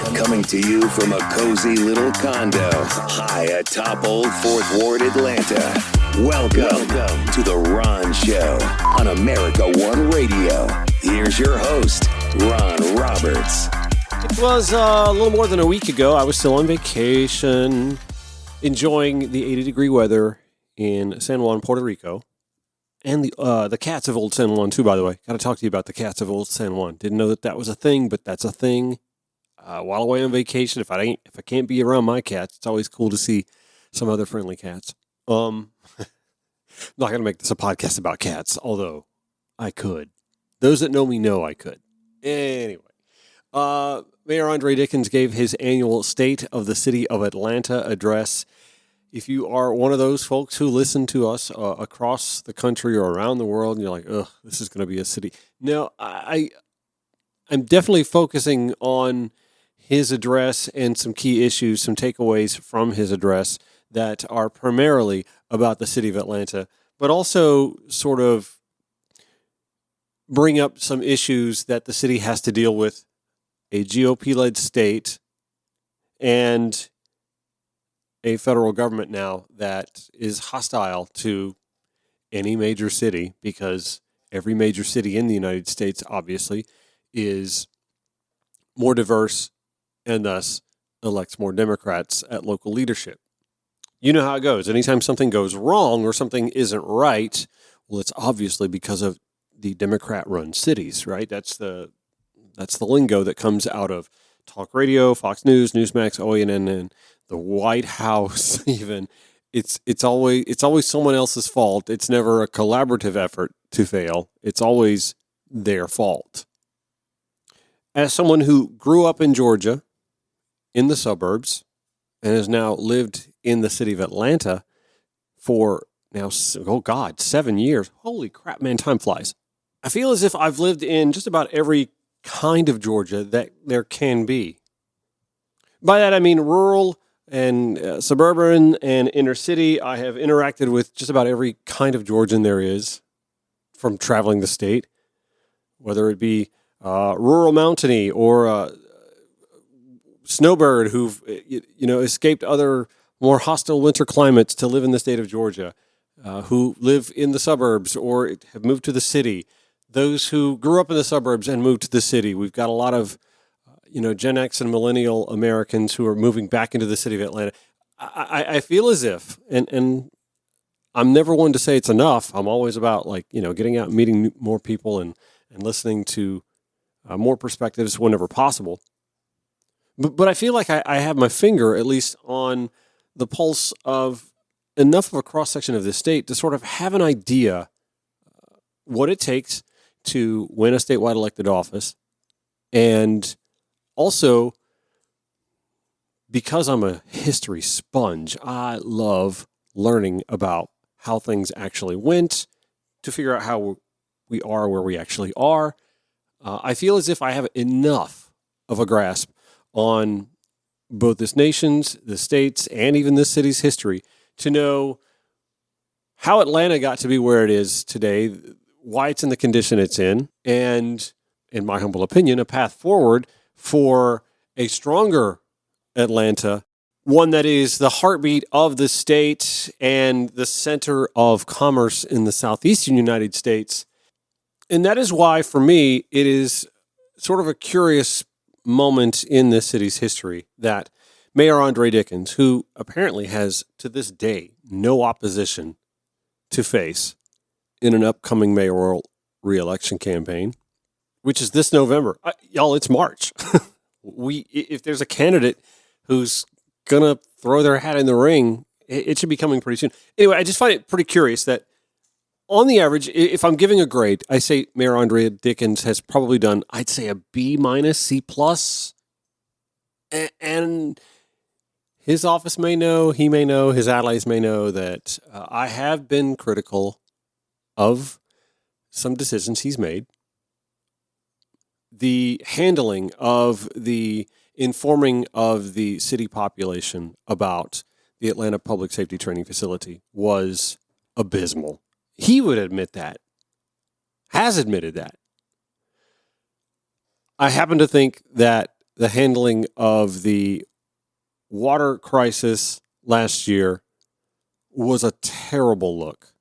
Coming to you from a cozy little condo high atop Old Fourth Ward, Atlanta. Welcome to The Ron Show on America One Radio. Here's your host, Ron Roberts. It was a little more than a week ago. I was still on vacation, enjoying the 80-degree weather in San Juan, Puerto Rico. And the cats of Old San Juan, too, by the way. Got to talk to you about the cats of Old San Juan. Didn't know that was a thing, but that's a thing. While away on vacation, if I can't be around my cats, it's always cool to see some other friendly cats. I'm not going to make this a podcast about cats, although I could. Those that know me know I could. Anyway, Mayor Andre Dickens gave his annual State of the City of Atlanta address. If you are one of those folks who listen to us across the country or around the world, and you're like, ugh, this is going to be a city. No, I'm definitely focusing on his address and some key issues, some takeaways from his address that are primarily about the city of Atlanta, but also sort of bring up some issues that the city has to deal with, a GOP-led state, and a federal government now that is hostile to any major city, because every major city in the United States, obviously, is more diverse and thus elects more Democrats at local leadership. You know how it goes. Anytime something goes wrong or something isn't right, well, it's obviously because of the Democrat-run cities, right? That's the lingo that comes out of talk radio, Fox News, Newsmax, OANN, the White House. Even it's always someone else's fault. It's never a collaborative effort to fail. It's always their fault. As someone who grew up in Georgia, in the suburbs, and has now lived in the city of Atlanta for now, 7 years. Holy crap, man, time flies. I feel as if I've lived in just about every kind of Georgia that there can be. By that, I mean rural and suburban and inner city. I have interacted with just about every kind of Georgian there is from traveling the state, whether it be rural mountainy or snowbird who've escaped other more hostile winter climates to live in the state of Georgia, who live in the suburbs or have moved to the city. Those who grew up in the suburbs and moved to the city. We've got a lot of Gen X and millennial Americans who are moving back into the city of Atlanta. I feel as if, and I'm never one to say it's enough. I'm always about getting out and meeting more people and listening to more perspectives whenever possible. But I feel like I have my finger at least on the pulse of enough of a cross-section of the state to sort of have an idea what it takes to win a statewide elected office. And also, because I'm a history sponge, I love learning about how things actually went to figure out how we are where we actually are. I feel as if I have enough of a grasp on both this nation's, the state's, and even this city's history to know how Atlanta got to be where it is today, why it's in the condition it's in, and, in my humble opinion, a path forward for a stronger Atlanta, one that is the heartbeat of the state and the center of commerce in the southeastern United States. And that is why, for me, it is sort of a curious moment in this city's history that Mayor Andre Dickens, who apparently has, to this day, no opposition to face in an upcoming mayoral re-election campaign, which is this November. Y'all, it's March. If there's a candidate who's going to throw their hat in the ring, it should be coming pretty soon. Anyway, I just find it pretty curious that on the average, if I'm giving a grade, I say Mayor Andre Dickens has probably done, I'd say a B-, C+. And his office may know, he may know, his allies may know that I have been critical of some decisions he's made. The handling of the informing of the city population about the Atlanta Public Safety Training Facility was abysmal. He would admit that, has admitted that. I happen to think that the handling of the water crisis last year was a terrible look.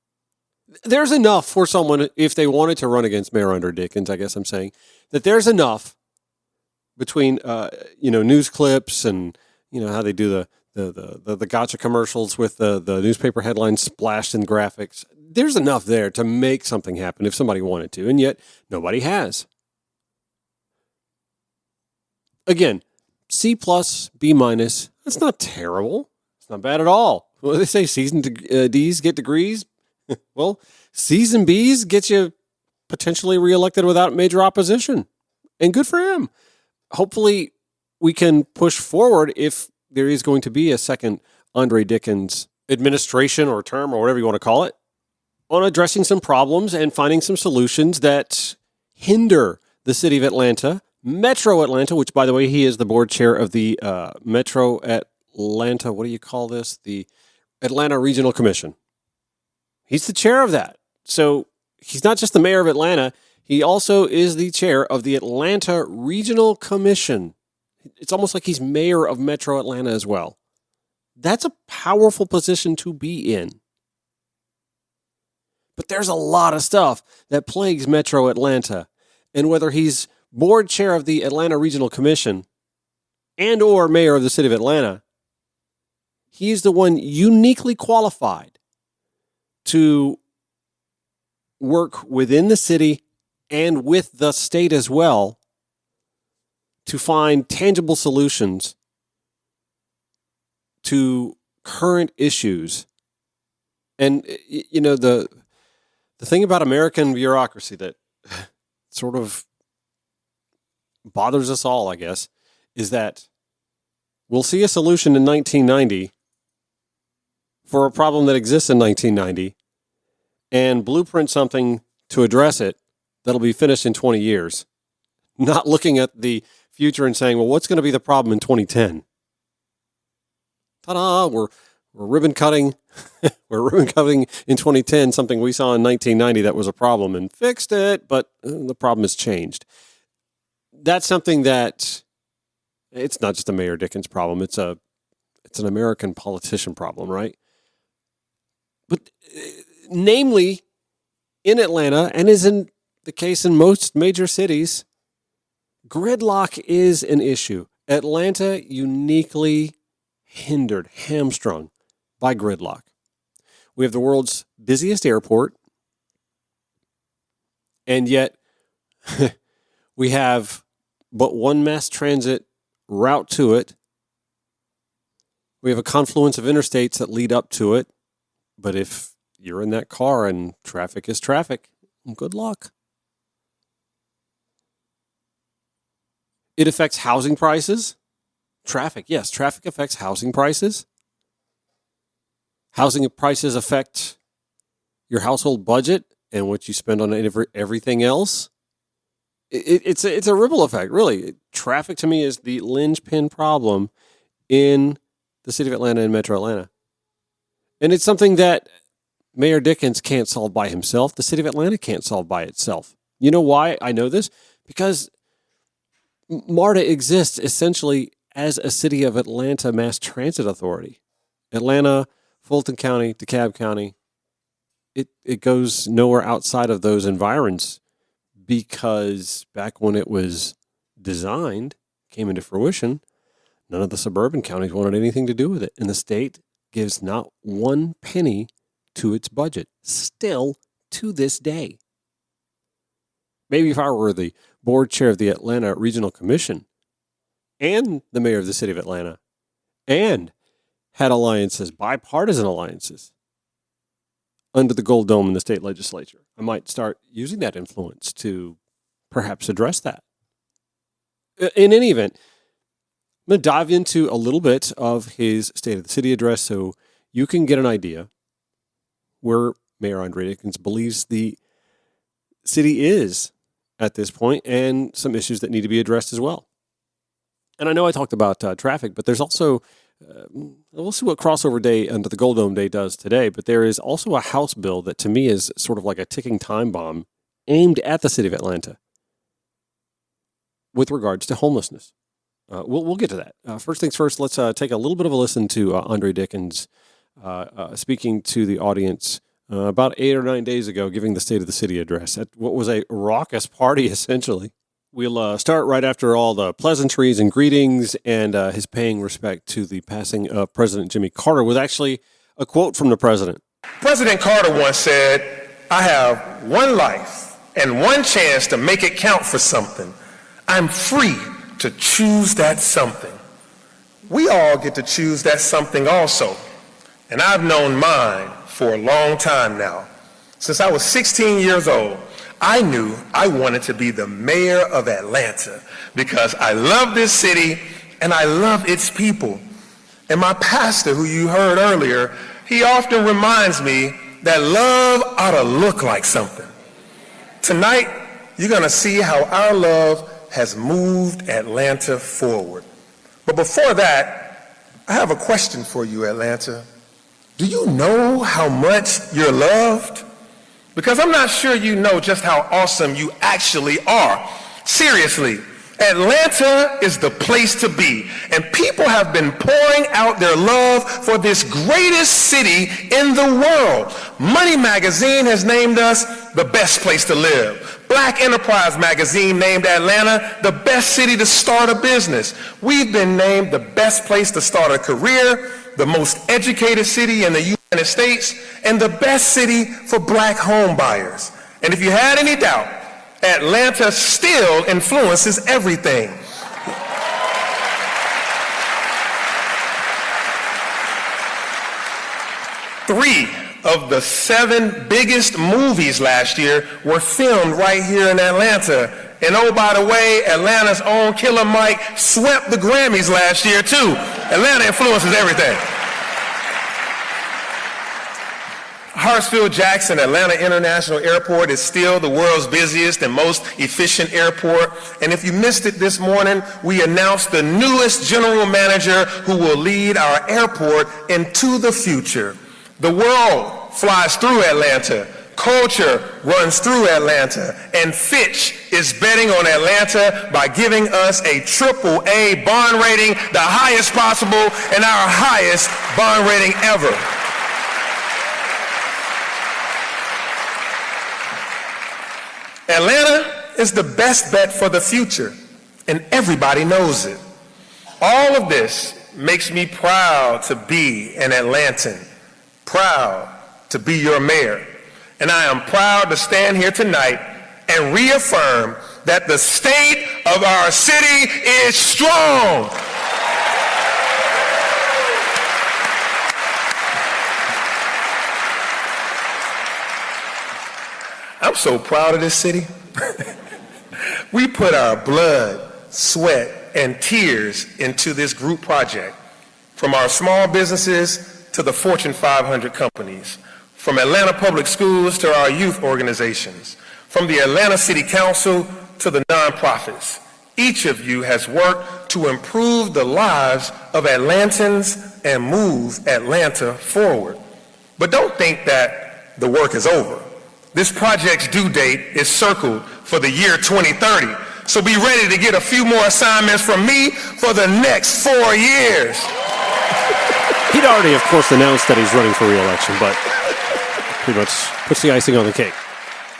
There's enough for someone, if they wanted to run against Mayor Andre Dickens, I guess I'm saying, that there's enough between, news clips and, how they do the gotcha commercials with the newspaper headlines splashed in graphics. There's enough there to make something happen if somebody wanted to, and yet nobody has. Again, C+, B-, that's not terrible. It's not bad at all. Well, they say C's and D's get degrees. Well, C's and B's get you potentially reelected without major opposition. And good for him. Hopefully we can push forward if there is going to be a second Andre Dickens administration or term or whatever you want to call it, on addressing some problems and finding some solutions that hinder the city of Atlanta, Metro Atlanta, which, by the way, he is the board chair of the Metro Atlanta, what do you call this? The Atlanta Regional Commission. He's the chair of that. So he's not just the mayor of Atlanta, he also is the chair of the Atlanta Regional Commission. It's almost like he's mayor of Metro Atlanta as well. That's a powerful position to be in. But there's a lot of stuff that plagues Metro Atlanta. And whether he's board chair of the Atlanta Regional Commission and or mayor of the city of Atlanta, he's the one uniquely qualified to work within the city and with the state as well to find tangible solutions to current issues. And, the thing about American bureaucracy that sort of bothers us all, I guess, is that we'll see a solution in 1990 for a problem that exists in 1990 and blueprint something to address it that'll be finished in 20 years, not looking at the future and saying, well, what's going to be the problem in 2010? Ta-da, we're ribbon cutting. We're ribbon cutting in 2010, something we saw in 1990 that was a problem and fixed it, but the problem has changed. That's something that it's not just a Mayor Dickens problem. It's an American politician problem, right? But namely in Atlanta, and is in the case in most major cities, gridlock is an issue. Atlanta uniquely hamstrung by gridlock. We have the world's busiest airport, and yet we have but one mass transit route to it. We have a confluence of interstates that lead up to it, but if you're in that car and traffic is traffic, good luck. It affects housing prices. Traffic, yes, traffic affects housing prices. Housing prices affect your household budget and what you spend on everything else. It's a ripple effect, really. Traffic to me is the linchpin problem in the city of Atlanta and Metro Atlanta. And it's something that Mayor Dickens can't solve by himself. The city of Atlanta can't solve by itself. You know why I know this? Because MARTA exists essentially as a city of Atlanta mass transit authority. Atlanta, Fulton County, DeKalb County, it goes nowhere outside of those environs because back when it was designed, came into fruition, none of the suburban counties wanted anything to do with it. And the state gives not one penny to its budget, still to this day. Maybe if I were the board chair of the Atlanta Regional Commission and the mayor of the city of Atlanta and had alliances, bipartisan alliances, under the gold dome in the state legislature, I might start using that influence to perhaps address that. In any event, I'm going to dive into a little bit of his State of the City address so you can get an idea where Mayor Andre Dickens believes the city is at this point and some issues that need to be addressed as well. And I know I talked about traffic, but there's also, we'll see what crossover day under the Gold Dome Day does today, but there is also a House bill that to me is sort of like a ticking time bomb aimed at the city of Atlanta with regards to homelessness. We'll get to that. First things first, let's take a little bit of a listen to Andre Dickens speaking to the audience about 8 or 9 days ago, giving the State of the City address at what was a raucous party, essentially. We'll start right after all the pleasantries and greetings and his paying respect to the passing of President Jimmy Carter with actually a quote from the president. President Carter once said, "I have one life and one chance to make it count for something. I'm free to choose that something." We all get to choose that something also. And I've known mine for a long time now. Since I was 16 years old, I knew I wanted to be the mayor of Atlanta because I love this city and I love its people. And my pastor, who you heard earlier, he often reminds me that love ought to look like something. Tonight, you're going to see how our love has moved Atlanta forward. But before that, I have a question for you, Atlanta. Do you know how much you're loved? Because I'm not sure you know just how awesome you actually are. Seriously, Atlanta is the place to be, and people have been pouring out their love for this greatest city in the world. Money Magazine has named us the best place to live. Black Enterprise Magazine named Atlanta the best city to start a business. We've been named the best place to start a career, the most educated city in the United States, and the best city for black home buyers. And if you had any doubt, Atlanta still influences everything. Three of the 7 biggest movies last year were filmed right here in Atlanta. And oh, by the way, Atlanta's own Killer Mike swept the Grammys last year too. Atlanta influences everything. Hartsfield-Jackson Atlanta International Airport is still the world's busiest and most efficient airport. And if you missed it this morning, we announced the newest general manager who will lead our airport into the future. The world flies through Atlanta. Culture runs through Atlanta. And Fitch is betting on Atlanta by giving us a AAA bond rating, the highest possible and our highest bond rating ever. Atlanta is the best bet for the future, and everybody knows it. All of this makes me proud to be an Atlantan, proud to be your mayor. And I am proud to stand here tonight and reaffirm that the state of our city is strong. I'm so proud of this city. We put our blood, sweat, and tears into this group project. From our small businesses to the Fortune 500 companies, from Atlanta Public Schools to our youth organizations, from the Atlanta City Council to the nonprofits. Each of you has worked to improve the lives of Atlantans and move Atlanta forward. But don't think that the work is over. This project's due date is circled for the year 2030. So be ready to get a few more assignments from me for the next 4 years. He'd already, of course, announced that he's running for re-election, but pretty much puts the icing on the cake.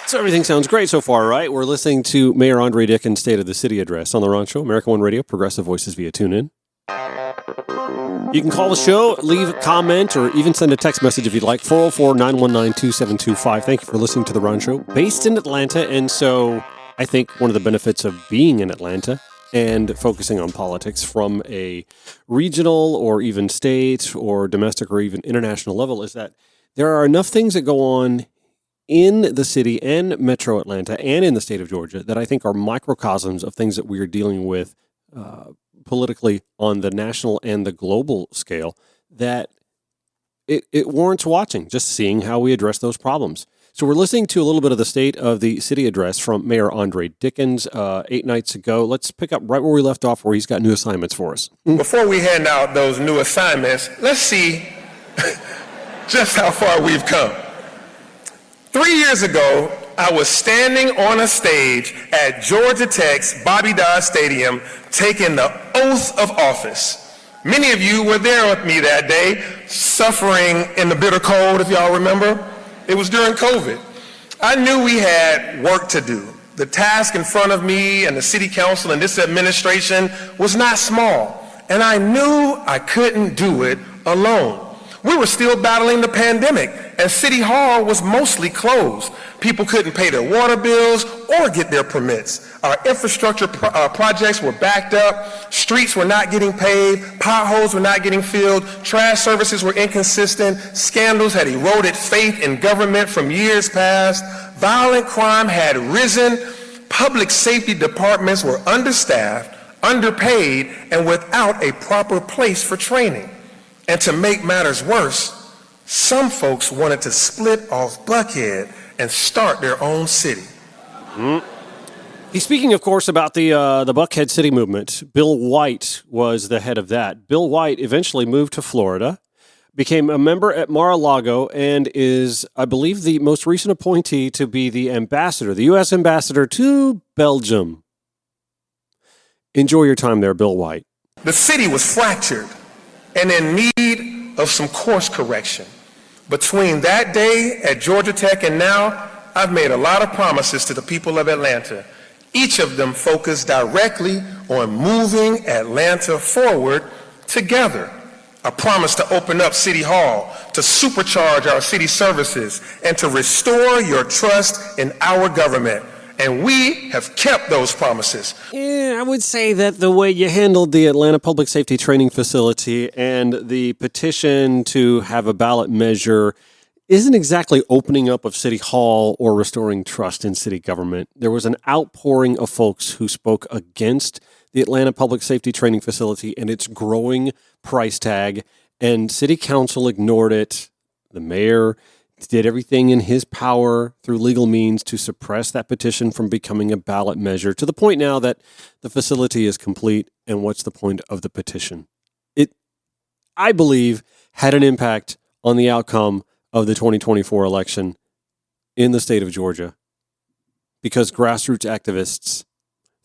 So everything sounds great so far, right? We're listening to Mayor Andre Dickens' State of the City address on The Ron Show, America One Radio, Progressive Voices via TuneIn. You can call the show, leave a comment, or even send a text message if you'd like. 404-919-2725. Thank you for listening to The Ron Show. Based in Atlanta, and so I think one of the benefits of being in Atlanta and focusing on politics from a regional or even state or domestic or even international level is that there are enough things that go on in the city and Metro Atlanta and in the state of Georgia that I think are microcosms of things that we are dealing with politically on the national and the global scale that it warrants watching, just seeing how we address those problems. So we're listening to a little bit of the State of the City address from Mayor Andre Dickens 8 nights ago. Let's pick up right where we left off, where he's got new assignments for us. Before we hand out those new assignments, let's see just how far we've come. 3 years ago, I was standing on a stage at Georgia Tech's Bobby Dodd Stadium taking the oath of office. Many of you were there with me that day, suffering in the bitter cold, if y'all remember. It was during COVID. I knew we had work to do. The task in front of me and the city council and this administration was not small, and I knew I couldn't do it alone. We were still battling the pandemic, and City Hall was mostly closed. People couldn't pay their water bills or get their permits. Our infrastructure projects were backed up, streets were not getting paved, potholes were not getting filled, trash services were inconsistent, scandals had eroded faith in government from years past, violent crime had risen, public safety departments were understaffed, underpaid, and without a proper place for training. And to make matters worse, some folks wanted to split off Buckhead and start their own city. He's speaking, of course, about the Buckhead City movement. Bill White was the head of that. Bill White eventually moved to Florida, became a member at Mar-a-Lago, and is, I believe, the most recent appointee to be the ambassador, the U.S. ambassador to Belgium. Enjoy your time there, Bill White. The city was fractured and in need of some course correction. Between that day at Georgia Tech and now, I've made a lot of promises to the people of Atlanta. Each of them focused directly on moving Atlanta forward together. I promised to open up City Hall, to supercharge our city services, and to restore your trust in our government. And we have kept those promises. Yeah, I would say that the way you handled the Atlanta Public Safety Training Facility and the petition to have a ballot measure isn't exactly opening up of City Hall or restoring trust in city government. There was an outpouring of folks who spoke against the Atlanta Public Safety Training Facility and its growing price tag, and City Council ignored it. The mayor did everything in his power through legal means to suppress that petition from becoming a ballot measure, to the point now that the facility is complete, and what's the point of the petition? It, I believe, had an impact on the outcome of the 2024 election in the state of Georgia because grassroots activists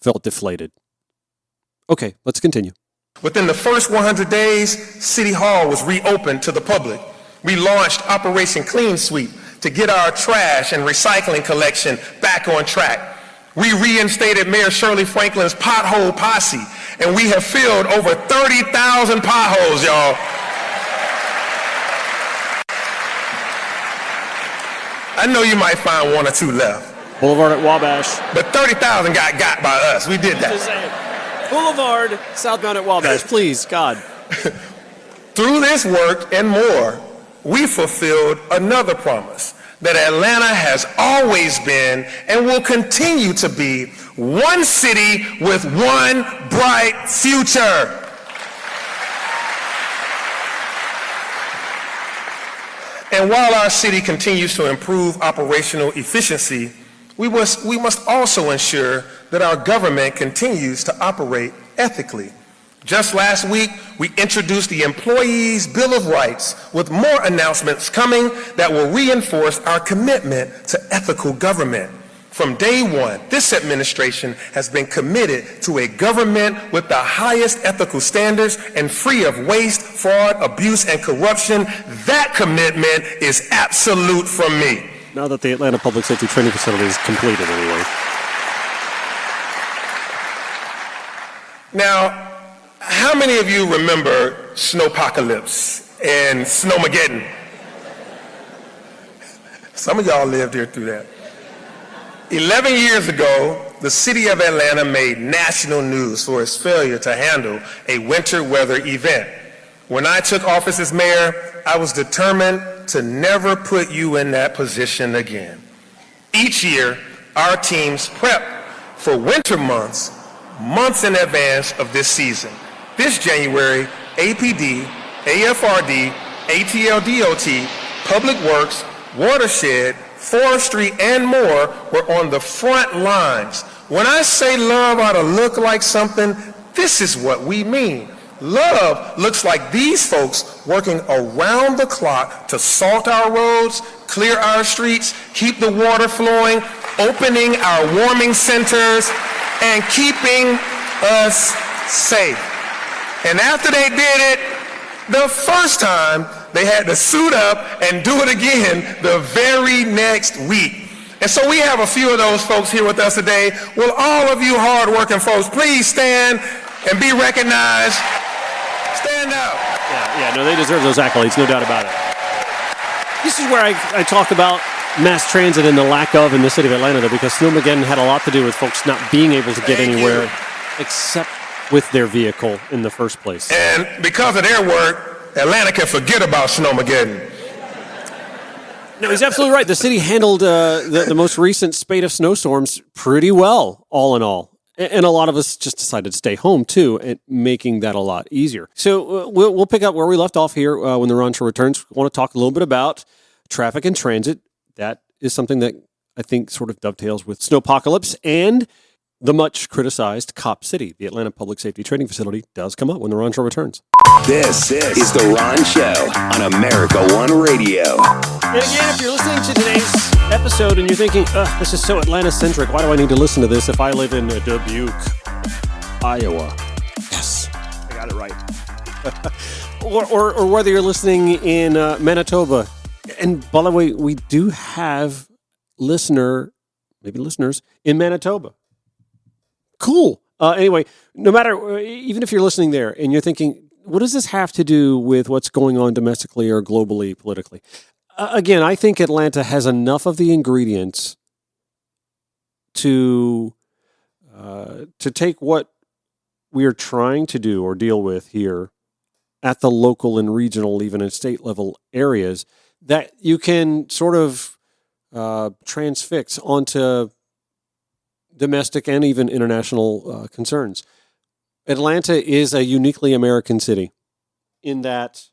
felt deflated. Okay, let's continue. Within the first 100 days, City Hall was reopened to the public. We launched Operation Clean Sweep to get our trash and recycling collection back on track. We reinstated Mayor Shirley Franklin's pothole posse, and we have filled over 30,000 potholes, y'all. I know you might find one or two left. Boulevard at Wabash. But 30,000 got by us. We did that. Just saying. Boulevard, southbound at Wabash. Please, God. Through this work and more, we fulfilled another promise that Atlanta has always been and will continue to be one city with one bright future. And while our city continues to improve operational efficiency, we must also ensure that our government continues to operate ethically. Just last week, we introduced the Employees' Bill of Rights, with more announcements coming that will reinforce our commitment to ethical government. From day one, this administration has been committed to a government with the highest ethical standards and free of waste, fraud, abuse, and corruption. That commitment is absolute from me. Now that the Atlanta Public Safety Training Facility is completed anyway. Now, how many of you remember Snowpocalypse and Snowmageddon? Some of y'all lived here through that. 11 years ago, the city of Atlanta made national news for its failure to handle a winter weather event. When I took office as mayor, I was determined to never put you in that position again. Each year, our teams prep for winter months in advance of this season. This January, APD, AFRD, ATLDOT, Public Works, Watershed, Forestry, and more were on the front lines. When I say love ought to look like something, this is what we mean. Love looks like these folks working around the clock to salt our roads, clear our streets, keep the water flowing, opening our warming centers, and keeping us safe. And after they did it the first time, they had to suit up and do it again the very next week. And so we have a few of those folks here with us today. Will all of you hardworking folks please stand and be recognized? Stand up. No, they deserve those accolades, no doubt about it. This is where I talk about mass transit and the lack of in the city of Atlanta, though, because Snowmageddon had a lot to do with folks not being able to get anywhere except with their vehicle in the first place. And because of their work, Atlanta can forget about Snowmageddon. No, he's absolutely right. The city handled the most recent spate of snowstorms pretty well, all in all. And a lot of us just decided to stay home, too, and making that a lot easier. So we'll pick up where we left off here when the Ron Show returns. We want to talk a little bit about traffic and transit. That is something that I think sort of dovetails with Snowpocalypse, and the much criticized Cop City, the Atlanta Public Safety Training Facility, does come up when the Ron Show returns. This is the Ron Show on America One Radio. And again, if you're listening to today's episode and you're thinking, this is so Atlanta-centric, why do I need to listen to this if I live in Dubuque, Iowa? Yes, I got it right. or whether you're listening in Manitoba. And by the way, we do have listeners in Manitoba. Cool. Anyway, no matter, even if you're listening there and you're thinking, what does this have to do with what's going on domestically or globally, politically? Again, I think Atlanta has enough of the ingredients to take what we are trying to do or deal with here at the local and regional, even in state level areas, that you can sort of transfix onto domestic and even international concerns. Atlanta is a uniquely American city in that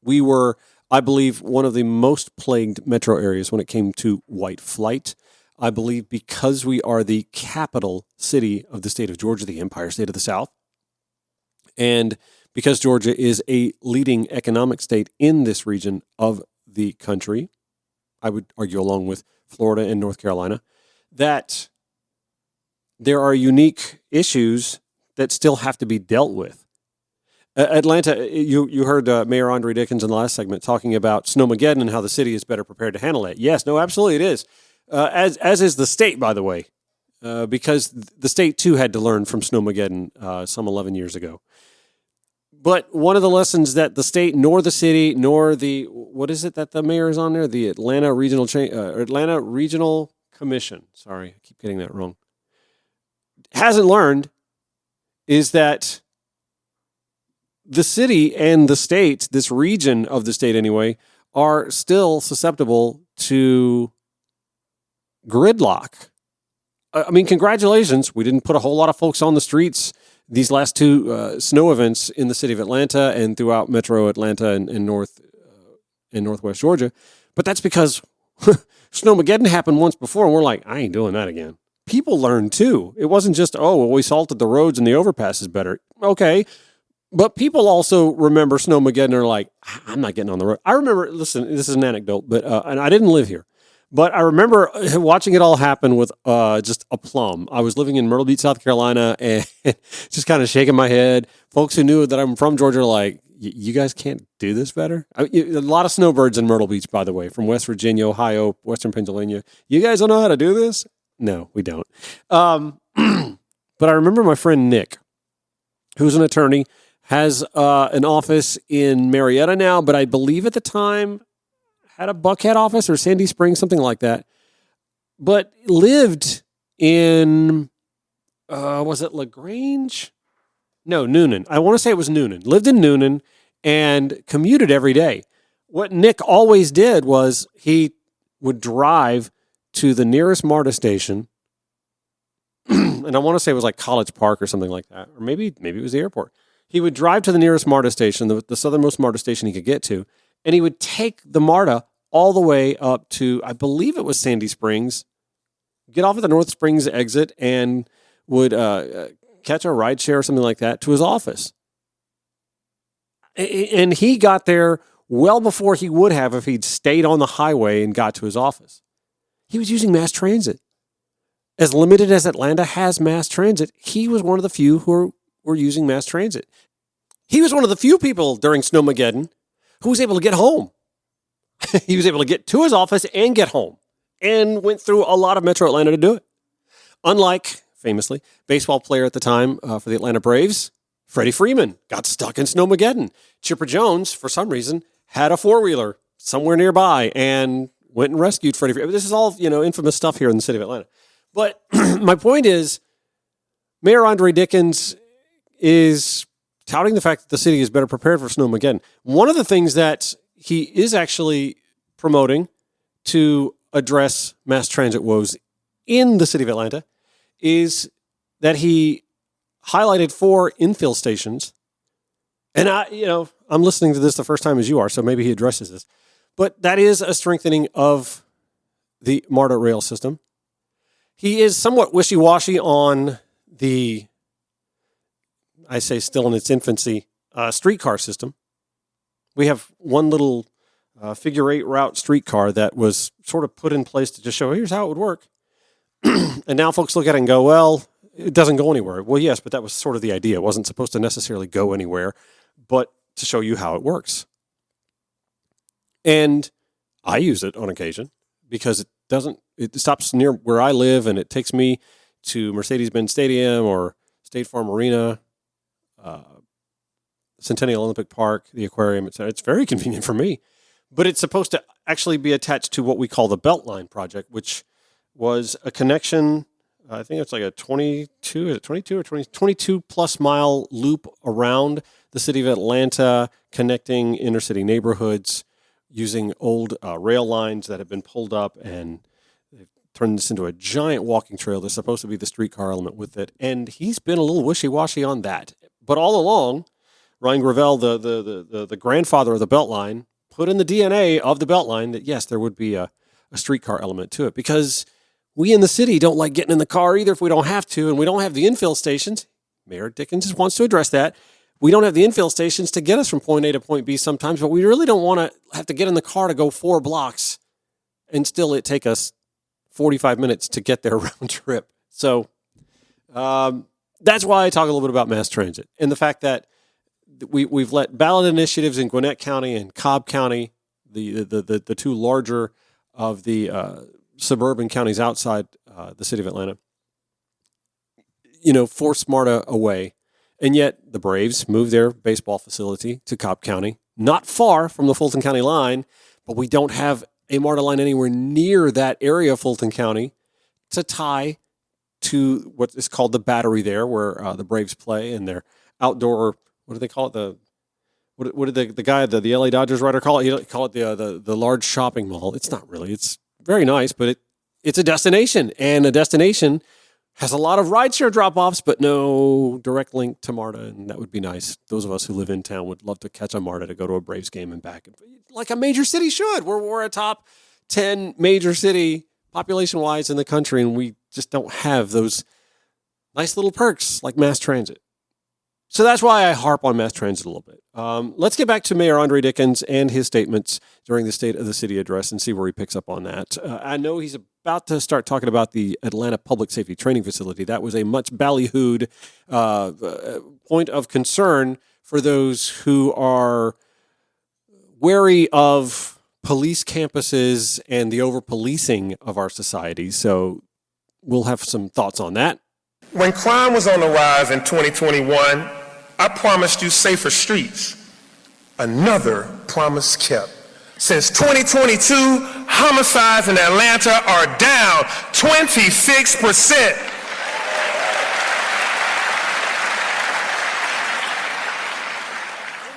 we were, I believe, one of the most plagued metro areas when it came to white flight. I believe because we are the capital city of the state of Georgia, the Empire State of the South, and because Georgia is a leading economic state in this region of the country, I would argue along with Florida and North Carolina, that there are unique issues that still have to be dealt with. Atlanta, you heard Mayor Andre Dickens in the last segment talking about Snowmageddon and how the city is better prepared to handle it. Yes, no, absolutely it is. As is the state, by the way, because the state too had to learn from Snowmageddon some 11 years ago. But one of the lessons that the state, nor the city, nor the, what is it that the mayor is on there? The Atlanta Regional Commission. Sorry, I keep getting that wrong. Hasn't learned is that the city and the state, this region of the state anyway, are still susceptible to gridlock. I mean, congratulations. We didn't put a whole lot of folks on the streets these last two snow events in the city of Atlanta and throughout metro Atlanta and northwest Georgia. But that's because Snowmageddon happened once before, and we're like, I ain't doing that again. People learned too. It wasn't just, we salted the roads and the overpasses better. Okay. But people also remember Snowmageddon and are like, I'm not getting on the road. I remember, listen, this is an anecdote, but and I didn't live here. But I remember watching it all happen with just aplomb. I was living in Myrtle Beach, South Carolina, and just kind of shaking my head. Folks who knew that I'm from Georgia are like, you guys can't do this better? A lot of snowbirds in Myrtle Beach, by the way, from West Virginia, Ohio, Western Pennsylvania. You guys don't know how to do this? No, we don't. But I remember my friend Nick, who's an attorney, has an office in Marietta now, but I believe at the time had a Buckhead office or Sandy Springs, something like that, but lived in, was it LaGrange? No, Noonan. I want to say it was Noonan. Lived in Noonan and commuted every day. What Nick always did was he would drive to the nearest MARTA station, and I want to say it was like College Park or something like that, or maybe it was the airport. He would drive to the nearest MARTA station, the southernmost MARTA station he could get to, and he would take the MARTA all the way up to, I believe it was Sandy Springs, get off at the North Springs exit, and would catch a rideshare or something like that to his office. And he got there well before he would have if he'd stayed on the highway and got to his office. he was using mass transit. As limited as Atlanta has mass transit, he was one of the few who were using mass transit. He was one of the few people during Snowmageddon who was able to get home. He was able to get to his office and get home, and went through a lot of Metro Atlanta to do it. Unlike, famously, baseball player at the time for the Atlanta Braves, Freddie Freeman, got stuck in Snowmageddon. Chipper Jones, for some reason, had a four-wheeler somewhere nearby and went and rescued Freddie Freeman. This is all, infamous stuff here in the city of Atlanta. But my point is, Mayor Andre Dickens is touting the fact that the city is better prepared for Snowmageddon. One of the things that he is actually promoting to address mass transit woes in the city of Atlanta is that he highlighted 4 infill stations. And I'm listening to this the first time as you are, so maybe he addresses this. But that is a strengthening of the MARTA rail system. He is somewhat wishy-washy on the, I say still in its infancy, streetcar system. We have one little figure 8 route streetcar that was sort of put in place to just show, here's how it would work. And now folks look at it and go, well, it doesn't go anywhere. Well, yes, but that was sort of the idea. It wasn't supposed to necessarily go anywhere, but to show you how it works. And I use it on occasion because it stops near where I live, and it takes me to Mercedes-Benz Stadium or State Farm Arena, Centennial Olympic Park, the aquarium, etc. It's very convenient for me. But it's supposed to actually be attached to what we call the Beltline project, which was a connection, I think it's like a 22 plus mile loop around the city of Atlanta, connecting inner city neighborhoods using old rail lines that have been pulled up, and they've turned this into a giant walking trail. There's supposed to be the streetcar element with it, and he's been a little wishy-washy on that. But all along, Ryan Gravel, the grandfather of the Beltline, put in the DNA of the Beltline that, yes, there would be a streetcar element to it, because we in the city don't like getting in the car either if we don't have to, and we don't have the infill stations. Mayor Dickens wants to address that. We don't have the infill stations to get us from point A to point B sometimes, but we really don't want to have to get in the car to go 4 blocks and still it take us 45 minutes to get there round trip. So that's why I talk a little bit about mass transit and the fact that we've let ballot initiatives in Gwinnett County and Cobb County, the 2 larger of the suburban counties outside the city of Atlanta, force MARTA away. And yet the Braves moved their baseball facility to Cobb County, not far from the Fulton County line, but we don't have a MARTA line anywhere near that area of Fulton County to tie to what is called the Battery there, where the Braves play, and their outdoor, what do they call it? What did the guy, the LA Dodgers writer call it? He call it the large shopping mall. It's not really. It's very nice, but it's a destination, and a destination has a lot of rideshare drop-offs, but no direct link to MARTA, and that would be nice. Those of us who live in town would love to catch a MARTA to go to a Braves game and back, like a major city should. We're a top 10 major city population-wise in the country, and we just don't have those nice little perks like mass transit. So that's why I harp on mass transit a little bit. Let's get back to Mayor Andre Dickens and his statements during the State of the City address and see where he picks up on that. I know he's about to start talking about the Atlanta Public Safety Training Facility. That was a much ballyhooed point of concern for those who are wary of police campuses and the over-policing of our society. So we'll have some thoughts on that. When crime was on the rise in 2021, I promised you safer streets. Another promise kept. Since 2022, homicides in Atlanta are down 26%.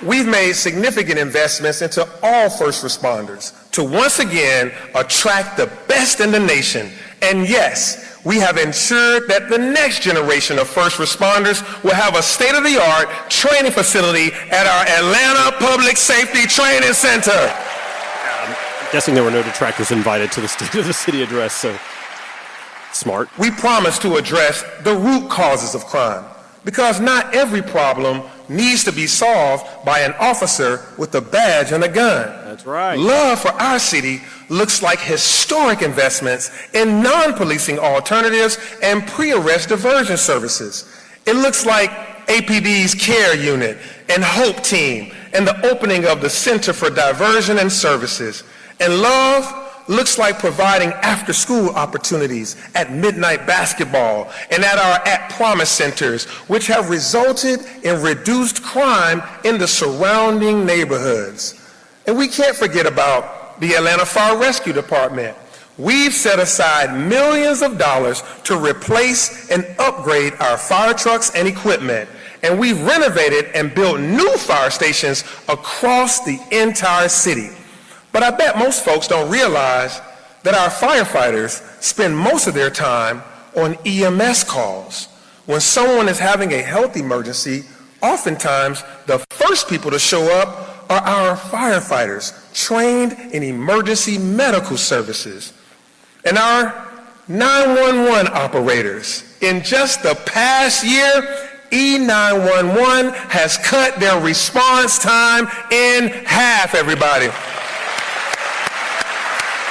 We've made significant investments into all first responders to once again attract the best in the nation. And yes, we have ensured that the next generation of first responders will have a state-of-the-art training facility at our Atlanta Public Safety Training Center. I'm guessing there were no detractors invited to the State of the City address, so smart. We promise to address the root causes of crime, because not every problem needs to be solved by an officer with a badge and a gun. That's right. Love for our city looks like historic investments in non-policing alternatives and pre-arrest diversion services. It looks like APD's CARE unit and HOPE team and the opening of the Center for Diversion and Services. And love looks like providing after-school opportunities at midnight basketball and at our At Promise centers, which have resulted in reduced crime in the surrounding neighborhoods. And we can't forget about the Atlanta Fire Rescue Department. We've set aside millions of dollars to replace and upgrade our fire trucks and equipment. And we've renovated and built new fire stations across the entire city. But I bet most folks don't realize that our firefighters spend most of their time on EMS calls. When someone is having a health emergency, oftentimes the first people to show up are our firefighters, trained in emergency medical services. And our 911 operators. In just the past year, E911 has cut their response time in half, everybody.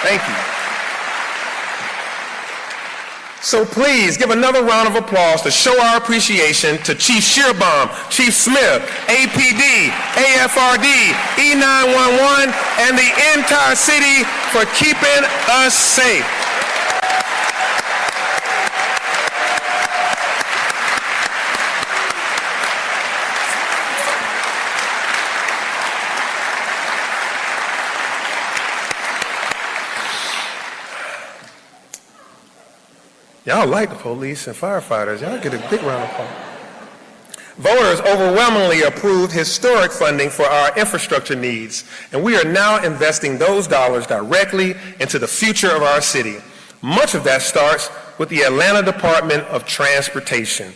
Thank you. So please give another round of applause to show our appreciation to Chief Shearbaum, Chief Smith, APD, AFRD, E911, and the entire city for keeping us safe. Y'all like the police and firefighters. Y'all get a big round of applause. Voters overwhelmingly approved historic funding for our infrastructure needs, and we are now investing those dollars directly into the future of our city. Much of that starts with the Atlanta Department of Transportation.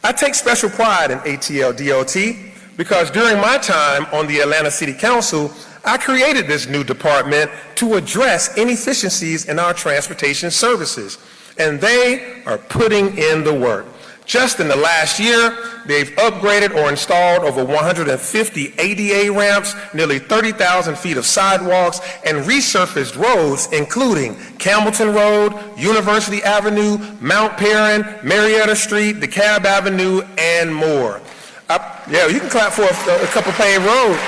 I take special pride in ATL DOT because during my time on the Atlanta City Council, I created this new department to address inefficiencies in our transportation services. And they are putting in the work. Just in the last year, they've upgraded or installed over 150 ADA ramps, nearly 30,000 feet of sidewalks, and resurfaced roads, including Campbellton Road, University Avenue, Mount Perrin, Marietta Street, DeKalb Avenue, and more. Yeah, you can clap for a couple paved roads.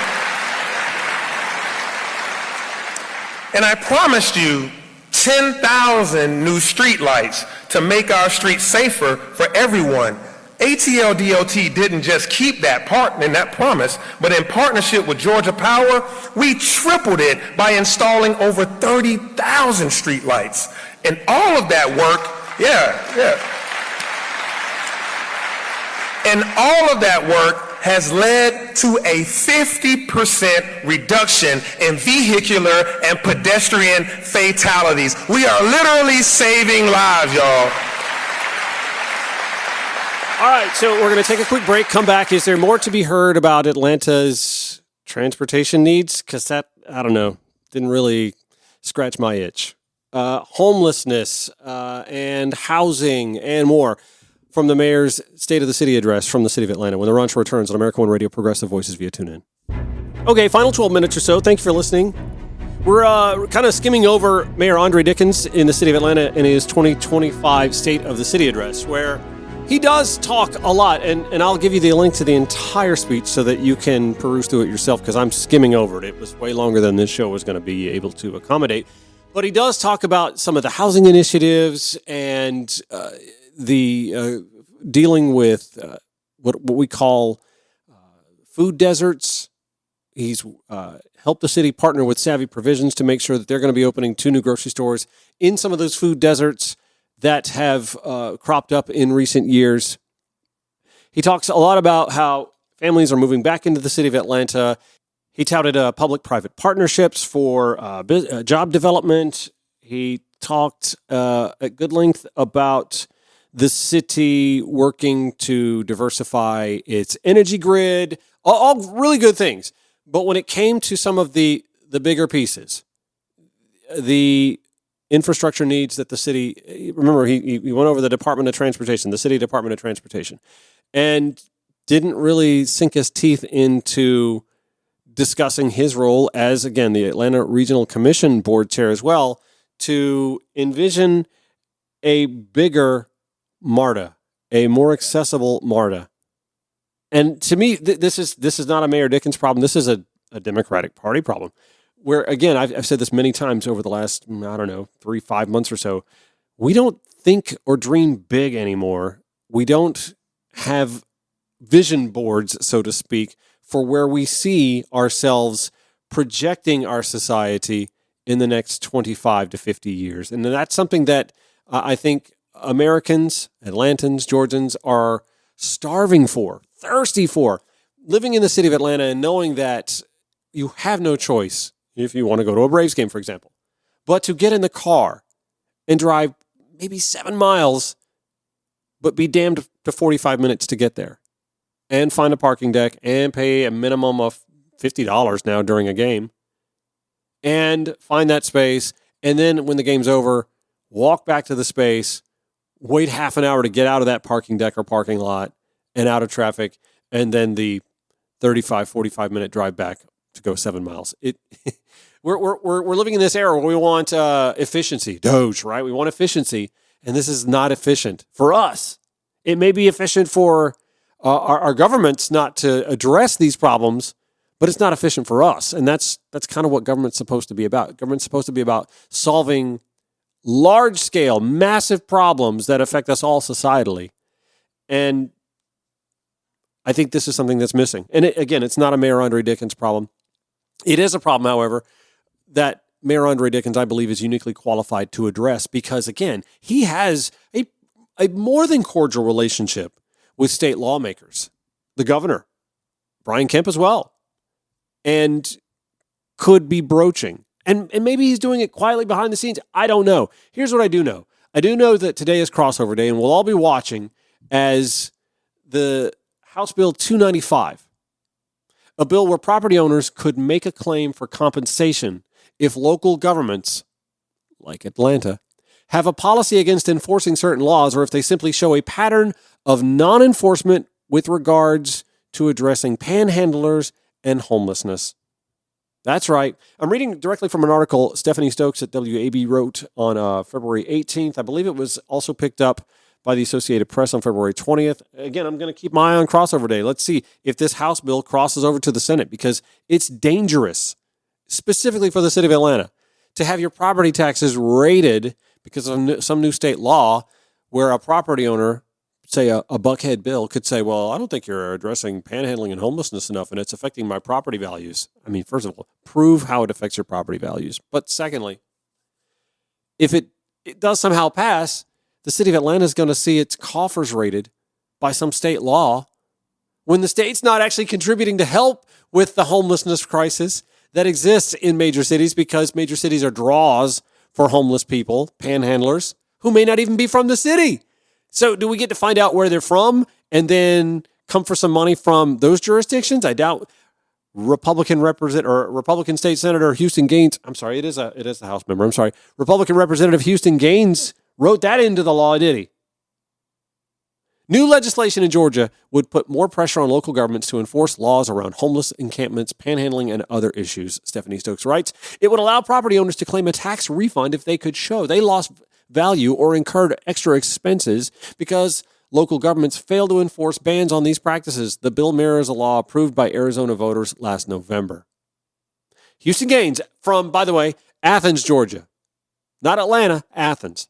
And I promised you 10,000 new street lights to make our streets safer for everyone. ATL DOT didn't just keep that part in that promise, but in partnership with Georgia Power, we tripled it by installing over 30,000 street lights. And all of that work, and all of that work has led to a 50% reduction in vehicular and pedestrian fatalities. We are literally saving lives, y'all. All right, so we're going to take a quick break, come back. Is there more to be heard about Atlanta's transportation needs? Because that, I don't know, didn't really scratch my itch. Homelessness and housing and more. From the mayor's State of the City address from the city of Atlanta when the Ron Show returns on America One Radio Progressive Voices via TuneIn. Okay, final 12 minutes or so. Thank you for listening. We're kind of skimming over Mayor Andre Dickens in the city of Atlanta in his 2025 State of the City address, where he does talk a lot, and I'll give you the link to the entire speech so that you can peruse through it yourself, because I'm skimming over it. It was way longer than this show was going to be able to accommodate. But he does talk about some of the housing initiatives and the dealing with what we call food deserts. He's helped the city partner with Savvy Provisions to make sure that they're going to be opening 2 new grocery stores in some of those food deserts that have cropped up in recent years. He talks a lot about how families are moving back into the city of Atlanta. He touted public-private partnerships for job development. He talked at good length about the city working to diversify its energy grid, all really good things. But when it came to some of the bigger pieces, the infrastructure needs that the city, remember, he went over the Department of Transportation, the City Department of Transportation, and didn't really sink his teeth into discussing his role as, again, the Atlanta Regional Commission Board Chair as well, to envision a bigger MARTA, a more accessible MARTA. And to me, this is not a Mayor Dickens problem. This is a Democratic Party problem. Where, again, I've said this many times over the last, 3-5 months or so, we don't think or dream big anymore. We don't have vision boards, so to speak, for where we see ourselves projecting our society in the next 25 to 50 years. And that's something that I think Americans, Atlantans, Georgians are starving for, thirsty for, living in the city of Atlanta and knowing that you have no choice if you want to go to a Braves game, for example, but to get in the car and drive maybe 7 miles, but be damned to 45 minutes to get there and find a parking deck and pay a minimum of $50 now during a game and find that space. And then when the game's over, walk back to the space, wait half an hour to get out of that parking deck or parking lot and out of traffic, and then the 35, 45-minute drive back to go 7 miles. We're living in this era where we want efficiency. Doge, right? We want efficiency, and this is not efficient for us. It may be efficient for our governments not to address these problems, but it's not efficient for us, and that's kind of what government's supposed to be about. Government's supposed to be about solving large-scale, massive problems that affect us all societally, and I think this is something that's missing. And again, it's not a Mayor Andre Dickens problem. It is a problem, however, that Mayor Andre Dickens, I believe, is uniquely qualified to address because, again, he has a more than cordial relationship with state lawmakers, the governor, Brian Kemp as well, and could be broaching. And maybe he's doing it quietly behind the scenes. I don't know. Here's what I do know. I do know that today is crossover day, and we'll all be watching as the House Bill 295, a bill where property owners could make a claim for compensation if local governments, like Atlanta, have a policy against enforcing certain laws or if they simply show a pattern of non-enforcement with regards to addressing panhandlers and homelessness. That's right. I'm reading directly from an article Stephanie Stokes at WAB wrote on February 18th. I believe it was also picked up by the Associated Press on February 20th. Again, I'm going to keep my eye on crossover day. Let's see if this House bill crosses over to the Senate because it's dangerous, specifically for the city of Atlanta, to have your property taxes rated because of some new state law where a property owner, say a Buckhead Bill, could say, well, I don't think you're addressing panhandling and homelessness enough and it's affecting my property values. I mean, first of all, prove how it affects your property values. But secondly, if it does somehow pass, the city of Atlanta is going to see its coffers raided by some state law when the state's not actually contributing to help with the homelessness crisis that exists in major cities because major cities are draws for homeless people, panhandlers, who may not even be from the city. So do we get to find out where they're from and then come for some money from those jurisdictions? I doubt Republican State Senator Houston Gaines, it is the House member, Republican Representative Houston Gaines wrote that into the law, did he? New legislation in Georgia would put more pressure on local governments to enforce laws around homeless encampments, panhandling, and other issues, Stephanie Stokes writes. It would allow property owners to claim a tax refund if they could show they lost value or incurred extra expenses because local governments fail to enforce bans on these practices. The bill mirrors a law approved by Arizona voters last November. Houston Gaines from, by the way, Athens, Georgia. Not Atlanta, Athens.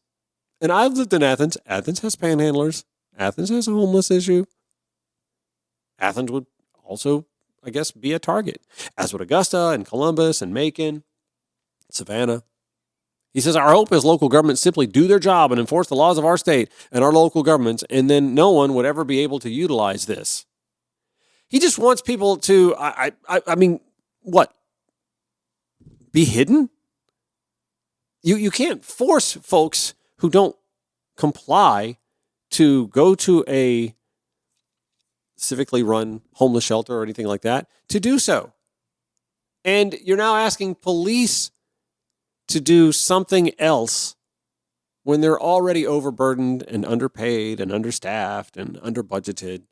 And I've lived in Athens. Athens has panhandlers. Athens has a homeless issue. Athens would also, I guess, be a target, as would Augusta and Columbus and Macon, Savannah. He says, our hope is local governments simply do their job and enforce the laws of our state and our local governments, and then no one would ever be able to utilize this. He just wants people to, what? Be hidden? You can't force folks who don't comply to go to a civically run homeless shelter or anything like that to do so. And you're now asking police to do something else when they're already overburdened and underpaid and understaffed and underbudgeted.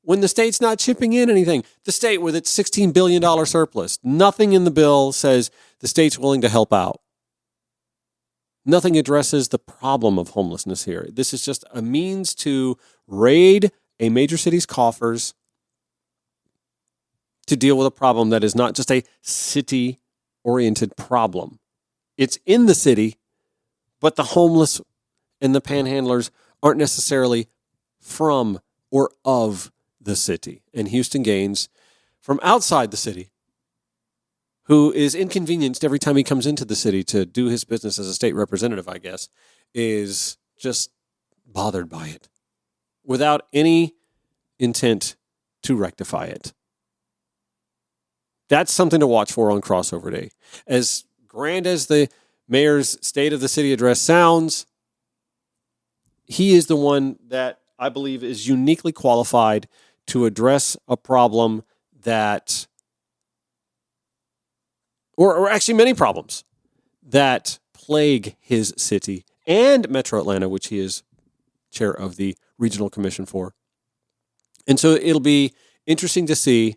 when the state's not chipping in anything. The state with its $16 billion surplus. Nothing in the bill says the state's willing to help out. Nothing addresses the problem of homelessness here. This is just a means to raid a major city's coffers to deal with a problem that is not just a city-oriented problem. It's in the city, but the homeless and the panhandlers aren't necessarily from or of the city. And Houston Gaines, from outside the city, who is inconvenienced every time he comes into the city to do his business as a state representative, I guess, is just bothered by it without any intent to rectify it. That's something to watch for on crossover day. As grand as the mayor's State of the City address sounds, he is the one that I believe is uniquely qualified to address a problem that, or actually many problems that plague his city and Metro Atlanta, which he is chair of the regional commission for. And so it'll be interesting to see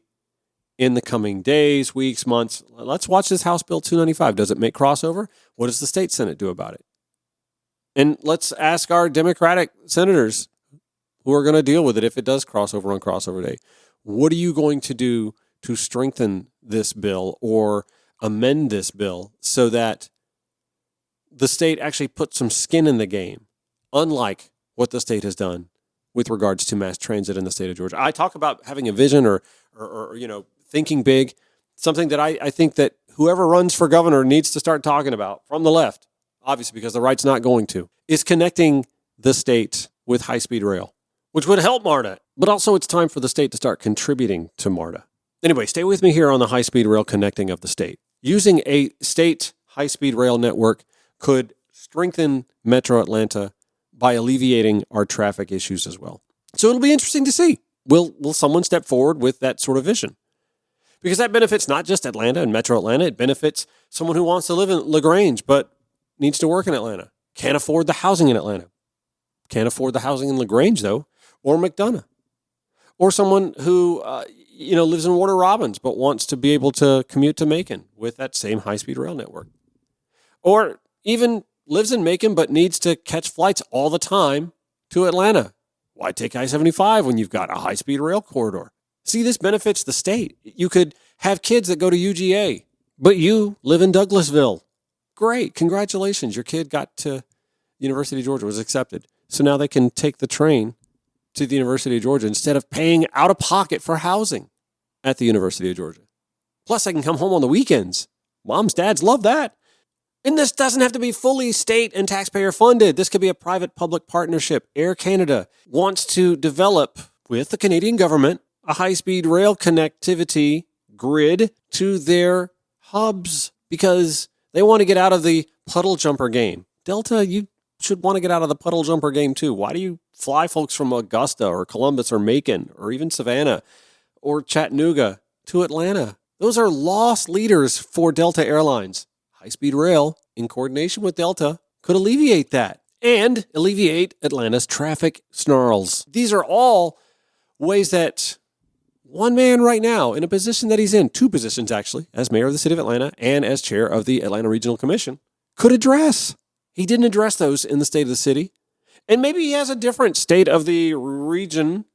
in the coming days, weeks, months. Let's watch this House Bill 295. Does it make crossover? What does the state Senate do about it? And let's ask our Democratic senators who are going to deal with it if it does crossover on crossover day. What are you going to do to strengthen this bill or amend this bill so that the state actually puts some skin in the game, unlike what the state has done with regards to mass transit in the state of Georgia? I talk about having a vision or thinking big, something that I think that whoever runs for governor needs to start talking about from the left, obviously because the right's not going to, is connecting the state with high-speed rail, which would help MARTA. But also it's time for the state to start contributing to MARTA. Anyway, stay with me here on the high-speed rail connecting of the state. Using a state high-speed rail network could strengthen Metro Atlanta by alleviating our traffic issues as well. So it'll be interesting to see. Will someone step forward with that sort of vision? Because that benefits not just Atlanta and Metro Atlanta. It benefits someone who wants to live in LaGrange but needs to work in Atlanta. Can't afford the housing in Atlanta. Can't afford the housing in LaGrange, though, or McDonough. Or someone who lives in Warner Robins but wants to be able to commute to Macon with that same high-speed rail network. Or even lives in Macon but needs to catch flights all the time to Atlanta. Why take I-75 when you've got a high-speed rail corridor? See, this benefits the state. You could have kids that go to UGA, but you live in Douglasville. Great. Congratulations. Your kid got to University of Georgia, was accepted. So now they can take the train to the University of Georgia instead of paying out of pocket for housing at the University of Georgia. Plus, I can come home on the weekends. Moms, dads love that. And this doesn't have to be fully state and taxpayer funded. This could be a private-public partnership. Air Canada wants to develop, with the Canadian government, a high-speed rail connectivity grid to their hubs because they want to get out of the puddle jumper game. Delta, you should want to get out of the puddle jumper game too. Why do you fly folks from Augusta or Columbus or Macon or even Savannah or Chattanooga to Atlanta? Those are lost leaders for Delta Airlines. High-speed rail, in coordination with Delta, could alleviate that and alleviate Atlanta's traffic snarls. These are all ways that one man right now, in a position that he's in, two positions actually, as mayor of the city of Atlanta and as chair of the Atlanta Regional Commission, could address. He didn't address those in the state of the city. And maybe he has a different state of the region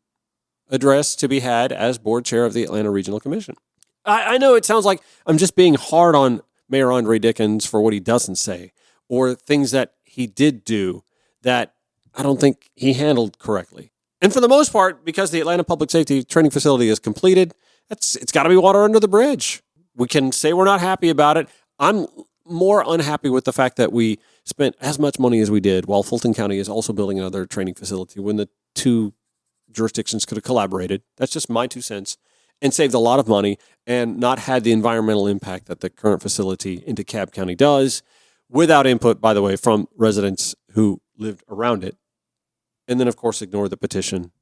address to be had as board chair of the Atlanta Regional Commission. I know it sounds like I'm just being hard on Mayor Andre Dickens for what he doesn't say or things that he did do that I don't think he handled correctly. And for the most part, because the Atlanta Public Safety Training Facility is completed, it's got to be water under the bridge. We can say we're not happy about it. I'm more unhappy with the fact that we spent as much money as we did while Fulton County is also building another training facility when the two jurisdictions could have collaborated. That's just my 2 cents. And saved a lot of money and not had the environmental impact that the current facility in DeKalb County does, without input, by the way, from residents who lived around it. And then, of course, ignore the petition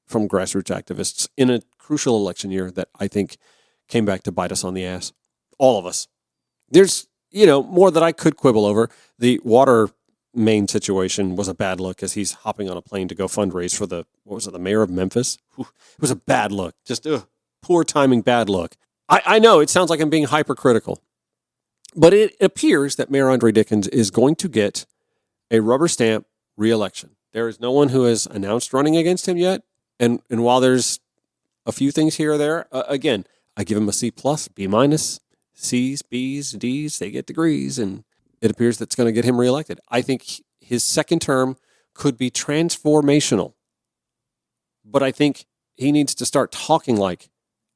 from grassroots activists in a crucial election year that I think came back to bite us on the ass. All of us. There's, more that I could quibble over. The water main situation was a bad look as he's hopping on a plane to go fundraise for the mayor of Memphis. It was a bad look. Just poor timing, bad look. I know it sounds like I'm being hypercritical, but it appears that Mayor Andre Dickens is going to get a rubber stamp re-election. There is no one who has announced running against him yet. And while there's a few things here or there, again, I give him a C+, B-, C's, B's, D's, they get degrees, and it appears that's going to get him reelected. I think his second term could be transformational, but I think he needs to start talking like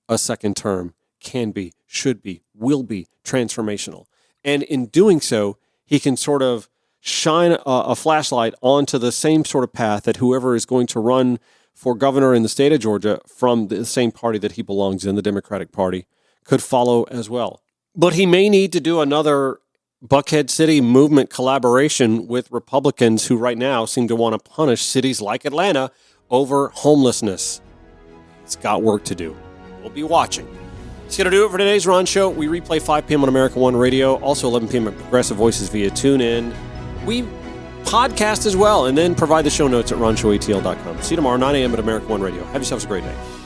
a second term can be, should be, will be transformational. And in doing so, he can sort of shine a flashlight onto the same sort of path that whoever is going to run for governor in the state of Georgia from the same party that he belongs in, the Democratic Party, could follow as well. But he may need to do another Buckhead City movement collaboration with Republicans who right now seem to want to punish cities like Atlanta over homelessness. It's got work to do. We'll be watching. It's going to do it for today's Ron Show. We replay 5 p.m. on America One Radio, also 11 p.m. at Progressive Voices via TuneIn. We podcast as well, and then provide the show notes at ronshowatl.com. See you tomorrow, 9 a.m. at America One Radio. Have yourselves a great day.